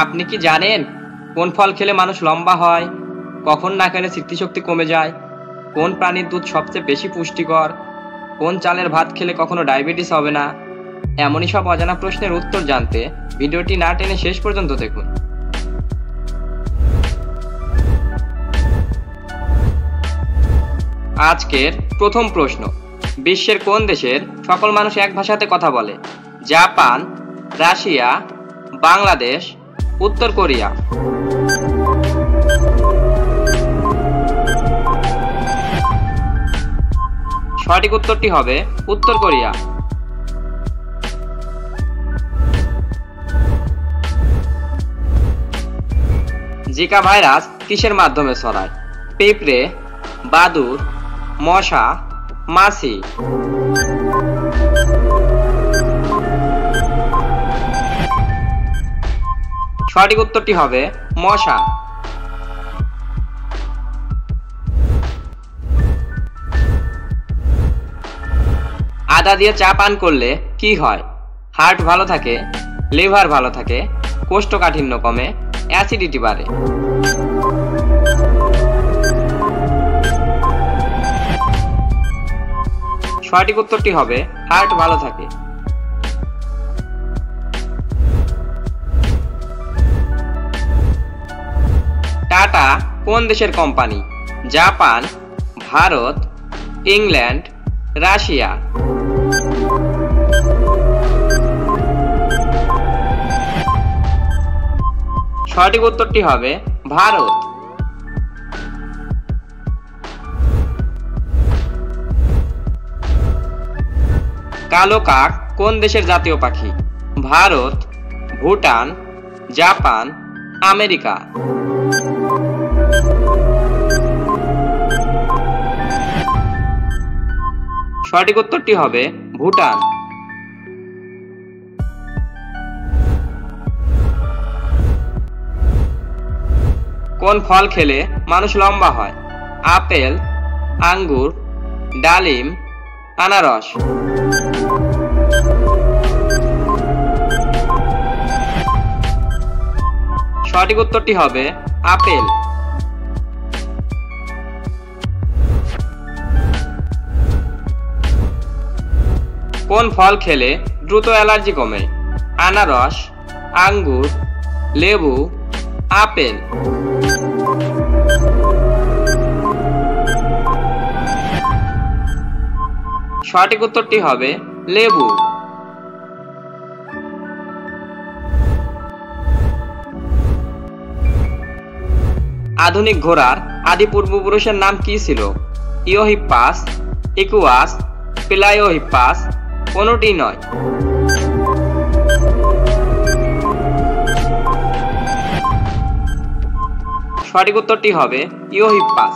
আপনি কি জানেন কোন ফল খেলে মানুষ লম্বা হয়, কখন না খেলে স্মৃতিশক্তি কমে যায়, কোন প্রাণীর দুধ সবচেয়ে বেশি পুষ্টিকর, কোন চালের ভাত খেলে কখনো ডায়াবেটিস হবে না? এমনই সব অজানা প্রশ্নের উত্তর জানতে ভিডিওটি না টেনে শেষ পর্যন্ত দেখুন। আজকের প্রথম প্রশ্ন, বিশ্বের কোন দেশের সকল মানুষ এক ভাষাতে কথা বলে? জাপান, রাশিয়া, বাংলাদেশ, উত্তর কোরিয়া। সঠিক উত্তরটি হবে উত্তর কোরিয়া। জিকা ভাইরাস কিসের মাধ্যমে ছড়ায়? পিঁপড়ে, বাদুড়, মশা, মাছি। সঠিক উত্তরটি হবে মশা। আদা দিয়ে চা পান করলে কি হয়? হার্ট ভালো থাকে, লিভার ভালো থাকে, কোষ্ঠকাঠিন্য কমে, অ্যাসিডিটি বাড়ে। সঠিক উত্তরটি হবে হার্ট ভালো থাকে। টাটা কোন দেশের company? Japan, Bharat, England, Russia. সঠিক উত্তরটি হবে ভারত। কালো কাক কোন দেশের জাতীয় পাখি? Bharat, Bhutan, Japan, America. সঠিক উত্তরটি হবে ভুটান। কোন ফল খেলে মানুষ লম্বা হয়? আপেল, আঙ্গুর, ডালিম, আনারস। সঠিক উত্তরটি হবে আপেল। কোন ফল খেলে দ্রুত অ্যালার্জি কমে? আনারস, আঙ্গুর, লেবু, আপেল। সঠিক উত্তরটি হবে লেবু। আধুনিক ঘোড়ার আদি পূর্বপুরুষের নাম কি ছিল? ইওহিপ্পাস, ইকুয়াস, প্লায়োহিপ্পাস, কোনটি নয়। সঠিক উত্তরটি হবে ইওহিপ্পাস।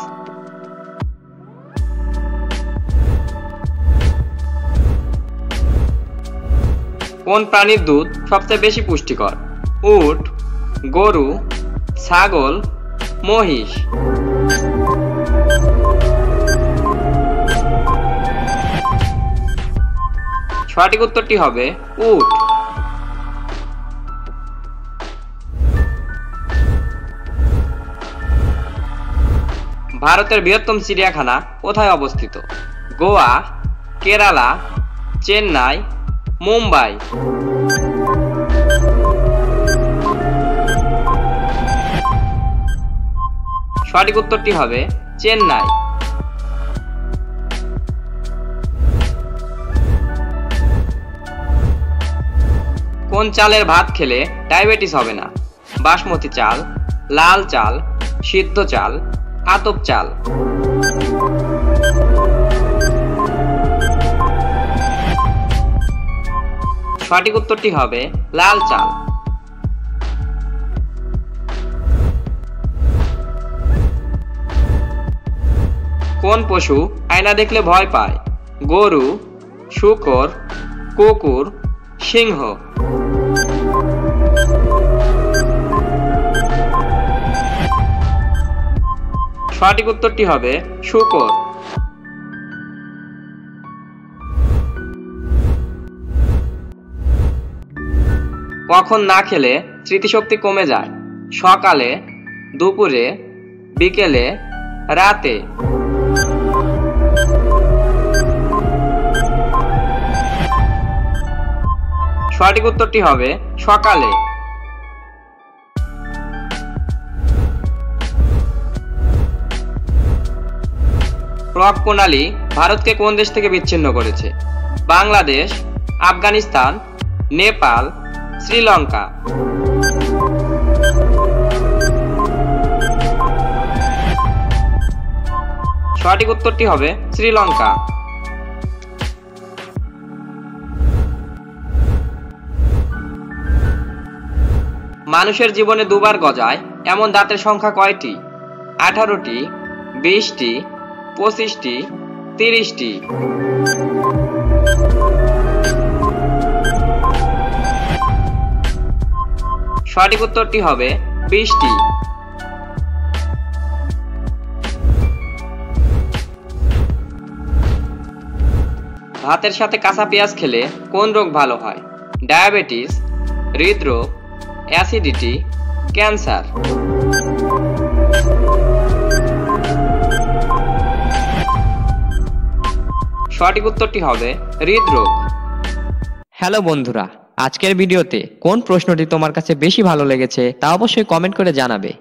কোন প্রাণীর দুধ সবচেয়ে বেশি পুষ্টিকর? উট, গরু, ছাগল, মহিষ। সঠিক উত্তরটি হবে উট। ভারতের বৃহত্তম চিড়িয়াখানা কোথায় অবস্থিত? গোয়া, কেরালা, চেন্নাই, মুম্বাই। সঠিক উত্তরটি হবে চেন্নাই। কোন চালের ভাত খেলে ডায়াবেটিস হবে না? বাসমতি চাল, লাল চাল, সিদ্ধ চাল, আতপ চাল। সঠিক উত্তরটি হবে লাল চাল। কোন পশু আয়না দেখলে ভয় পায়? গরু, শূকর, কুকুর, সিংহ। সঠিক উত্তরটি হবে শূকর। কখন না খেলে স্মৃতিশক্তি কমে যায়? সকালে, দুপুরে, বিকেলে, রাতে? সঠিক উত্তরটি হবে সকালে। ক্লক প্রণালী ভারতকে কোন দেশ থেকে বিচ্ছিন্ন করেছে? বাংলাদেশ, আফগানিস্তান, নেপাল, শ্রীলঙ্কা? সঠিক উত্তরটি হবে শ্রীলঙ্কা। মানুষের জীবনে দুবার গজায় এমন দাঁতের সংখ্যা কয়টি? 18টি, 20টি, 25টি, 30টি? সঠিক উত্তরটি হবে 20টি। ভাতের সাথে কাঁচা পেঁয়াজ খেলে কোন রোগ ভালো হয়? ডায়াবেটিস, হৃদরোগ, অ্যাসিডিটি, ক্যান্সার? সঠিক উত্তরটি হবে হৃদরোগ। হ্যালো বন্ধুরা, আজকের ভিডিওতে কোন প্রশ্নটি তোমার কাছে বেশি ভালো লেগেছে তা অবশ্যই কমেন্ট করে জানাবে।